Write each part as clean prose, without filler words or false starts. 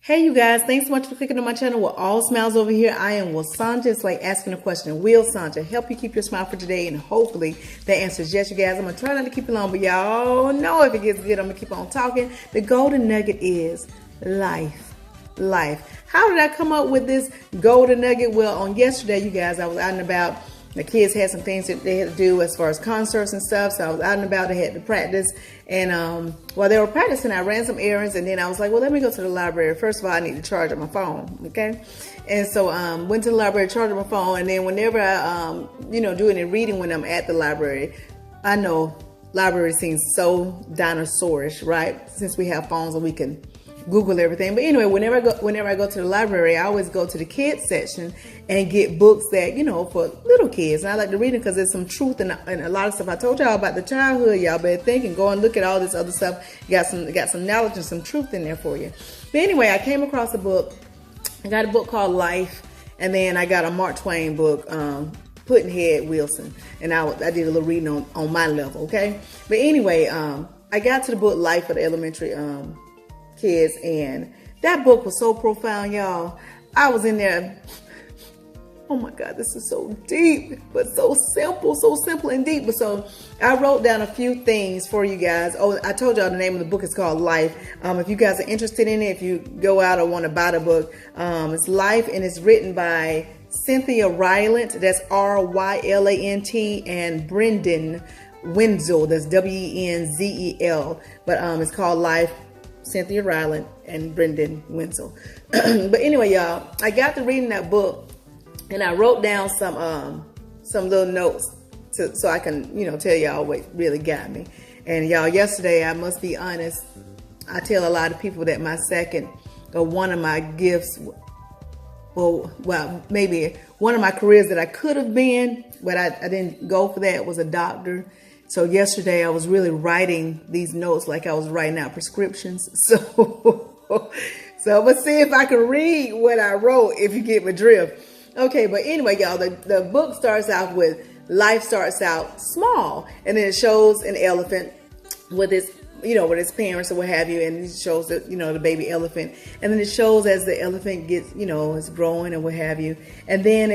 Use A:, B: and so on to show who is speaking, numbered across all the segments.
A: Hey you guys, thanks so much for clicking on my channel with All Smiles Over Here. I am Sandra. It's like asking a question. Will Sandra help you keep your smile for today? And hopefully the answer is yes, you guys. I'm going to try not to keep it long, but y'all know if it gets good, I'm going to keep on talking. The golden nugget is life. Life. How did I come up with this golden nugget? Well, on yesterday, you guys, I was out and about. The kids had some things that they had to do as far as concerts and stuff. So I was out and about. They had to practice. And while they were practicing, I ran some errands. And then I was like, well, let me go to the library. First of all, I need to charge up my phone. Okay. And so went to the library, charged up my phone. And then whenever I, do any reading when I'm at the library, I know library seems so dinosaurish, right? Since we have phones and we can Google everything. But anyway, whenever I go to the library, I always go to the kids section and get books that, for little kids. And I like to read them because there's some truth in a lot of stuff. I told y'all about the childhood. Y'all better think and go and look at all this other stuff. Got some knowledge and some truth in there for you. But anyway, I came across a book. I got a book called Life. And then I got a Mark Twain book, Pudd'nhead Wilson. And I did a little reading on my level, okay? But anyway, I got to the book Life for the elementary kids, and that book was so profound, y'all. I was in there, oh my God, this is so deep, but so simple and deep. But so I wrote down a few things for you guys. Oh, I told y'all the name of the book is called Life. If you guys are interested in it, if you go out or want to buy the book, it's Life, and it's written by Cynthia Rylant, that's Rylant, and Brenden Wenzel, that's Wenzel. But it's called Life, Cynthia Rylant and Brenden Wenzel. But anyway, y'all, I got to reading that book and I wrote down some little notes so I can, tell y'all what really got me. And y'all, yesterday, I must be honest, I tell a lot of people that my second or one of my gifts, well, maybe one of my careers that I could have been, but I didn't go for that, was a doctor. So yesterday I was really writing these notes like I was writing out prescriptions. So I'm going to see if I can read what I wrote, if you get my drift. Okay, but anyway, y'all, the book starts out with life starts out small. And then it shows an elephant with its, with its parents or what have you. And it shows that, the baby elephant. And then it shows as the elephant gets, it's growing and what have you. And then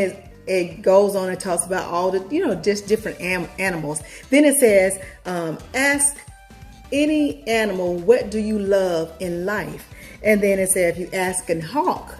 A: it goes on and talks about all the, just different animals. Then it says, ask any animal, what do you love in life? And then it says, if you ask a hawk,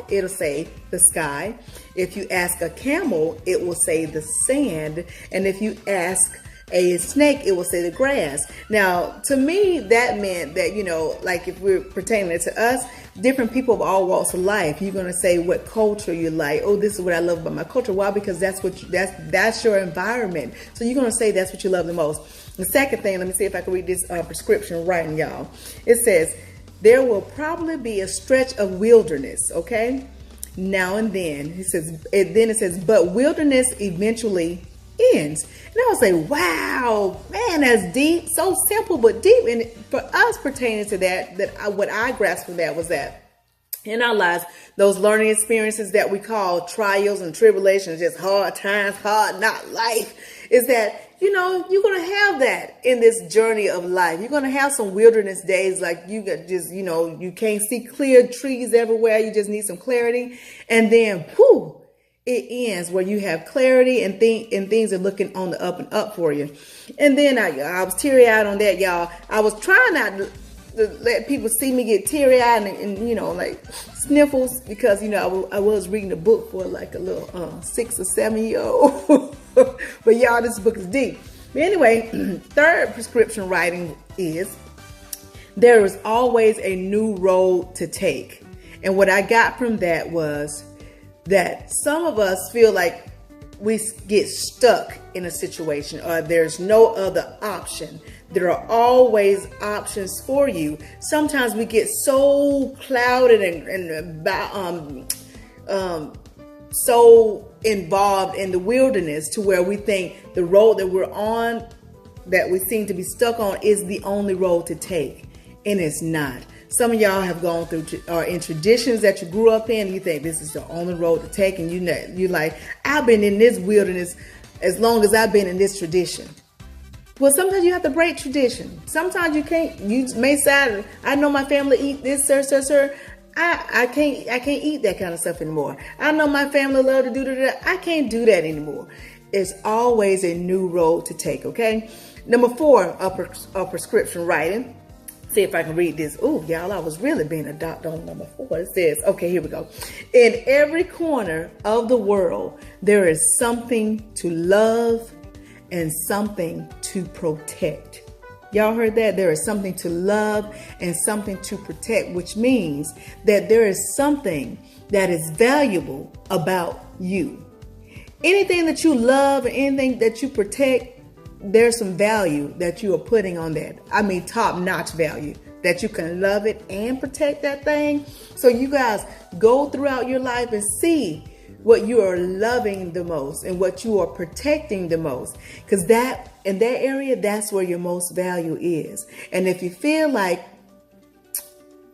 A: it'll say the sky. If you ask a camel, it will say the sand. And if you ask a snake, it will say the grass. Now, to me, that meant that, like if we're pertaining it to us, different people of all walks of life, you're going to say what culture you like. Oh, this is what I love about my culture. Why? Because that's your environment. So you're going to say that's what you love the most. The second thing, let me see if I can read this prescription writing, y'all. It says, there will probably be a stretch of wilderness, okay? Now and then. It says, but wilderness eventually ends. And I was like, wow, man, that's deep. So simple, but deep. And for us pertaining to what I grasped from that was that in our lives, those learning experiences that we call trials and tribulations, just hard times, hard not life, is that, you're going to have that in this journey of life. You're going to have some wilderness days, like you got just, you can't see clear trees everywhere. You just need some clarity. And then, whoo, it ends where you have clarity and things are looking on the up and up for you. And then I was teary eyed on that, y'all. I was trying not to let people see me get teary eyed and like sniffles, because, I was reading a book for like a little 6 or 7 year old. But y'all, this book is deep. But anyway, third prescription writing is, there is always a new road to take. And what I got from that was that some of us feel like we get stuck in a situation or there's no other option. There are always options for you. Sometimes we get so clouded and so involved in the wilderness to where we think the road that we're on, that we seem to be stuck on, is the only road to take. And it's not. Some of y'all have gone through in traditions that you grew up in. You think this is the only road to take. And you're like, I've been in this wilderness as long as I've been in this tradition. Well, sometimes you have to break tradition. Sometimes you can't. You may say, "I know my family eat this, sir. I can't eat that kind of stuff anymore. I know my family love to do that. I can't do that anymore." It's always a new road to take. Okay. Number 4, a prescription writing. See if I can read this. Oh, y'all, I was really being a doctor on number 4. It says, okay, here we go. In every corner of the world, there is something to love and something to protect. Y'all heard that? There is something to love and something to protect, which means that there is something that is valuable about you. Anything that you love and anything that you protect, there's some value that you are putting on that. I mean, top-notch value that you can love it and protect that thing. So you guys go throughout your life and see what you are loving the most and what you are protecting the most, because that in that area, that's where your most value is. And if you feel like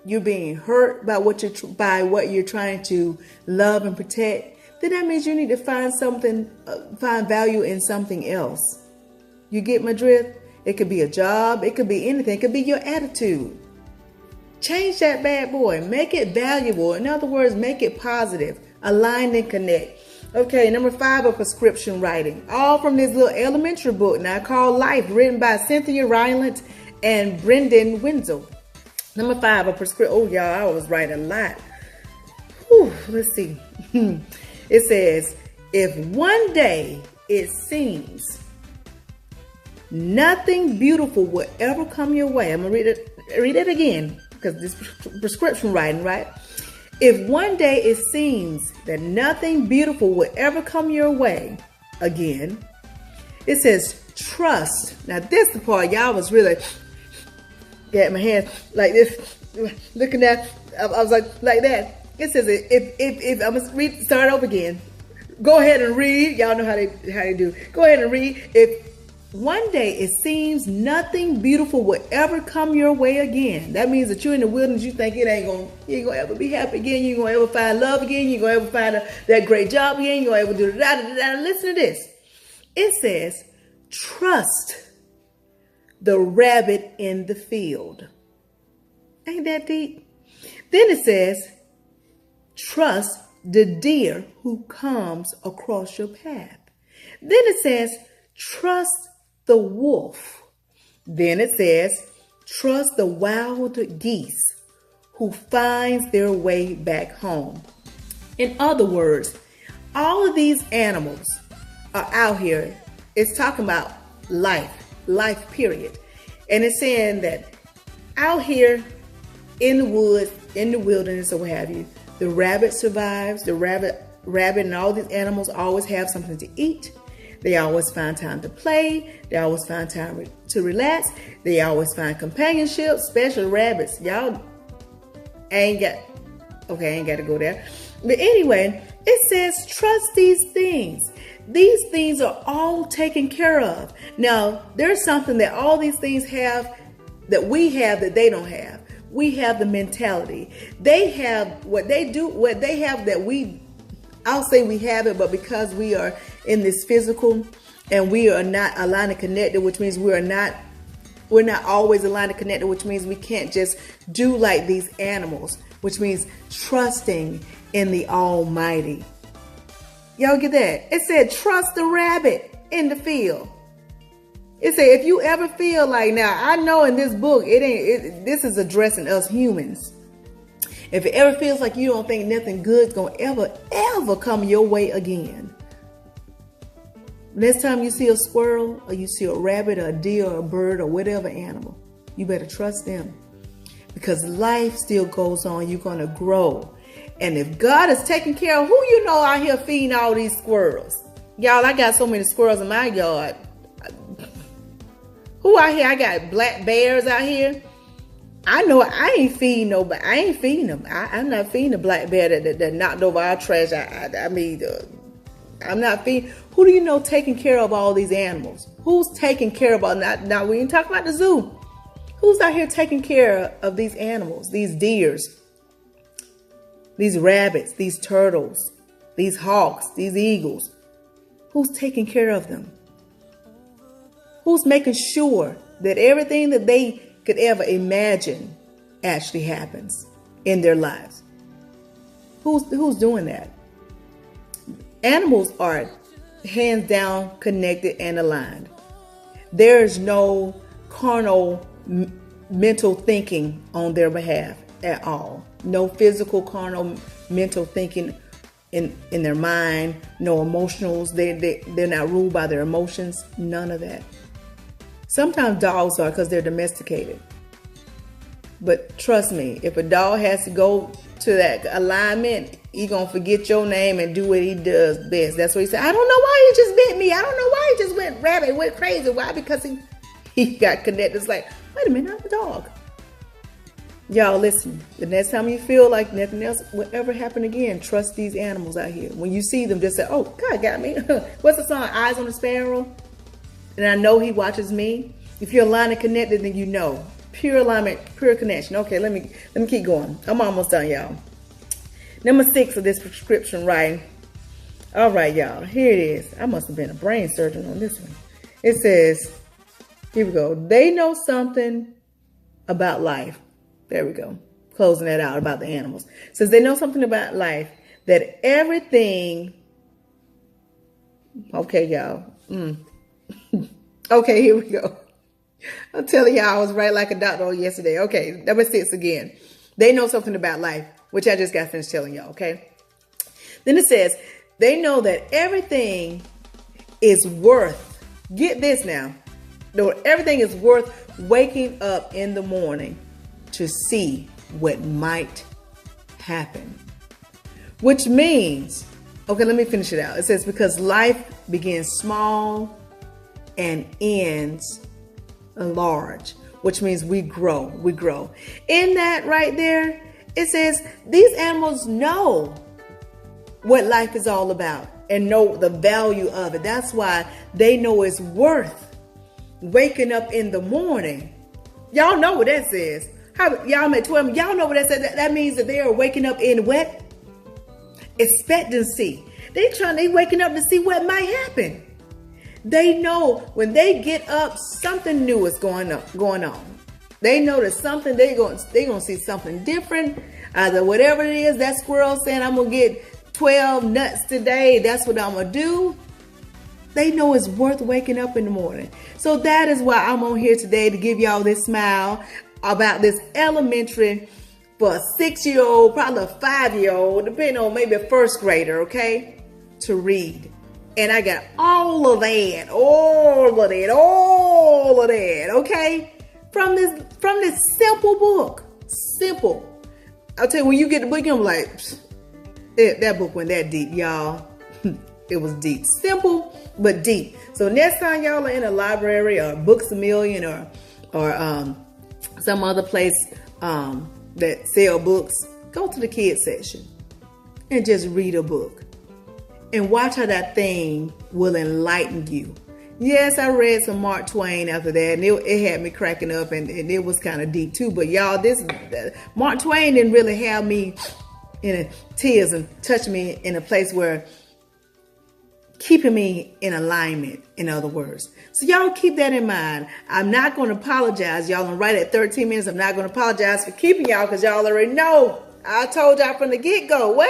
A: you're being hurt by what you're trying to love and protect, then that means you need to find value in something else. You get my drift? It could be a job. It could be anything. It could be your attitude. Change that bad boy. Make it valuable. In other words, make it positive. Align and connect. Okay, number 5, a prescription writing. All from this little elementary book now called Life, written by Cynthia, Rylant, and Brenden, Wenzel. Number 5, a prescription. Oh, y'all, I was writing a lot. Whew, let's see. It says, if one day it seems nothing beautiful will ever come your way. I'm going to read it again, because this prescription writing, right? If one day it seems that nothing beautiful will ever come your way again, it says trust. Now this is the part y'all was really got my hand like this, looking at. I was like that. It says if I'm gonna start over again. Go ahead and read. Y'all know how they do. Go ahead and read. If one day it seems nothing beautiful will ever come your way again, that means that you're in the wilderness. You think you ain't gonna ever be happy again. You ain't gonna ever find love again. You ain't gonna ever find that great job again. You ain't gonna ever do that. Listen to this. It says, trust the rabbit in the field. Ain't that deep? Then it says, trust the deer who comes across your path. Then it says, trust the wolf. Then it says, trust the wild geese who finds their way back home. In other words, all of these animals are out here. It's talking about life period. And it's saying that out here in the woods, in the wilderness or what have you, the rabbit survives. The rabbit and all these animals always have something to eat. They always find time to play. They always find time to relax. They always find companionship, especially rabbits. Y'all ain't got to go there. But anyway, it says trust these things. These things are all taken care of. Now, there's something that all these things have that we have that they don't have. We have the mentality. They have what they have that I'll say we have it, but because we are in this physical and we are not aligned and connected, which means we're not always aligned and connected, which means we can't just do like these animals, which means trusting in the Almighty. Y'all get that? It said, trust the rabbit in the field. It said, if you ever feel like, now I know in this book, this is addressing us humans. If it ever feels like you don't think nothing good's gonna ever come your way again, next time you see a squirrel or you see a rabbit or a deer or a bird or whatever animal, you better trust them, because life still goes on. You're gonna grow. And if God is taking care of, who you know out here feeding all these squirrels? Y'all, I got so many squirrels in my yard. Who out here? I got black bears out here. I know I ain't feeding nobody. I ain't feeding them. I'm not feeding the black bear that knocked over our trash. I'm not feeding. Who do you know taking care of all these animals? Who's taking care of all? Now we ain't talking about the zoo. Who's out here taking care of these animals? These deers, these rabbits, these turtles, these hawks, these eagles. Who's taking care of them? Who's making sure that everything that they could ever imagine actually happens in their lives? Who's doing that? Animals are hands down connected and aligned. There's no carnal mental thinking on their behalf at all. No physical carnal mental thinking in their mind. No emotionals. They're not ruled by their emotions. None of that. Sometimes dogs are because they're domesticated. But trust me, if a dog has to go to that alignment, he gonna forget your name and do what he does best. That's what he said. I don't know why he just bit me. I don't know why he just went rabbit, went crazy. Why? Because he got connected. It's like, wait a minute, I'm a dog. Y'all listen, the next time you feel like nothing else will ever happen again, trust these animals out here. When you see them, just say, oh, God got me. What's the song? Eyes on the Sparrow. And I know he watches me. If you're aligned and connected, then you know. Pure alignment, pure connection. Okay, let me keep going. I'm almost done, y'all. Number 6 of this prescription writing. All right, y'all. Here it is. I must have been a brain surgeon on this one. It says, here we go. They know something about life. There we go. Closing that out about the animals. It says they know something about life that everything. Okay, y'all. Okay, here we go. I'm telling y'all, I was right like a doctor yesterday. Okay, number 6 again. They know something about life, which I just got finished telling y'all, okay? Then it says, they know that everything is worth, get this now, everything is worth waking up in the morning to see what might happen. Which means, okay, let me finish it out. It says, because life begins small and ends large, which means we grow. In that right there, it says these animals know what life is all about and know the value of it. That's why they know it's worth waking up in the morning. Y'all know what that says. How y'all met 12? Y'all know what that says. That means that they are waking up in what? Expectancy. They waking up to see what might happen. They know when they get up, something new is going on. They know that something they're gonna see something different. Either whatever it is, that squirrel saying I'm gonna get 12 nuts today. That's what I'm gonna do. They know it's worth waking up in the morning. So that is why I'm on here today to give y'all this smile about this elementary for a 6-year-old, probably a 5-year-old, depending on maybe a first grader, okay, to read. And I got all of that, okay, from this simple book. Simple. I'll tell you, when you get the book, I'm like, that book went that deep, y'all. It was deep. Simple, but deep. So next time y'all are in a library or Books A Million or some other place that sell books, go to the kids section and just read a book. And watch how that thing will enlighten you. Yes, I read some Mark Twain after that, and it had me cracking up, and it was kind of deep too. But y'all, Mark Twain didn't really have me in tears and touch me in a place where keeping me in alignment, in other words. So y'all keep that in mind. I'm not going to apologize. Y'all, I'm right at 13 minutes. I'm not going to apologize for keeping y'all because y'all already know. I told y'all from the get-go. What?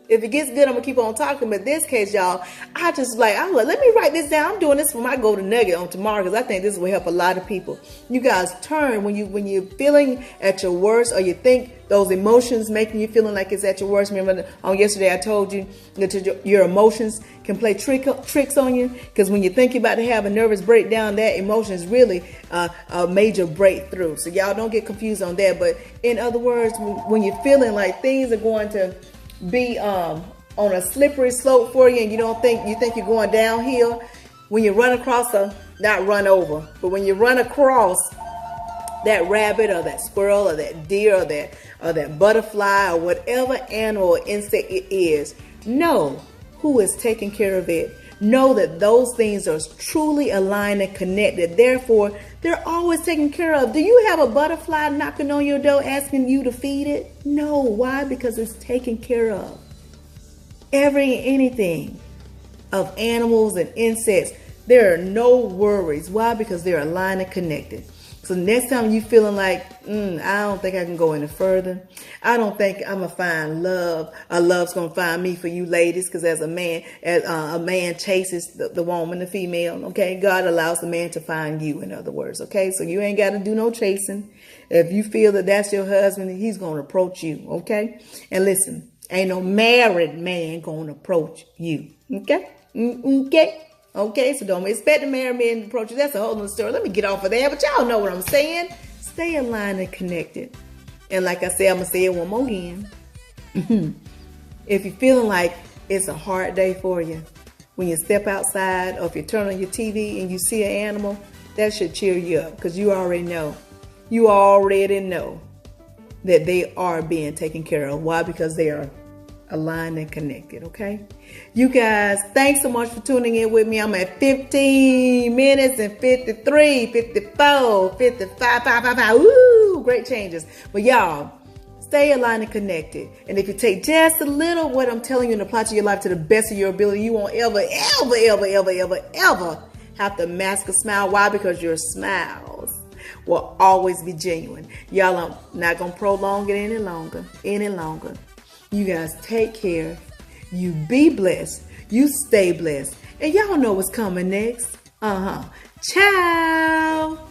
A: If it gets good, I'm going to keep on talking. But in this case, y'all, I'm like, let me write this down. I'm doing this for my golden nugget on tomorrow because I think this will help a lot of people. You guys turn when you're feeling at your worst or you think those emotions making you feeling like it's at your worst. Remember on yesterday I told you that your emotions can play tricks on you because when you think you're about to have a nervous breakdown, that emotion is really a major breakthrough. So y'all don't get confused on that. But in other words, when you're feeling like things are going to be on a slippery slope for you and you think you're going downhill, when you run across not run over, but when you run across that rabbit or that squirrel or that deer or that butterfly or whatever animal or insect it is, know who is taking care of it. Know that those things are truly aligned and connected. Therefore, they're always taken care of. Do you have a butterfly knocking on your door asking you to feed it? No. Why? Because it's taken care of. Anything of animals and insects, There are no worries. Why? Because they're aligned and connected. So next time you feeling like, I don't think I can go any further. I don't think I'm going to find love. Love's going to find me for you ladies. Because as a man chases the woman, the female, okay? God allows the man to find you, in other words, okay? So you ain't got to do no chasing. If you feel that that's your husband, he's going to approach you, okay? And listen, ain't no married man going to approach you, okay? Okay? Okay, so don't expect the married man to approach you. That's a whole other story. Let me get off of that, but y'all know what I'm saying. Stay aligned and connected. And like I said, I'm going to say it one more again. If you're feeling like it's a hard day for you, when you step outside or if you turn on your TV and you see an animal, that should cheer you up because you already know. You already know that they are being taken care of. Why? Because they are aligned and connected, okay? You guys, thanks so much for tuning in with me. I'm at 15 minutes and 53, 54, 55. Woo! Great changes. But y'all, stay aligned and connected. And if you take just a little of what I'm telling you and apply to your life to the best of your ability, you won't ever have to mask a smile. Why? Because your smiles will always be genuine. Y'all, I'm not going to prolong it any longer. You guys take care. You be blessed. You stay blessed. And y'all know what's coming next. Ciao.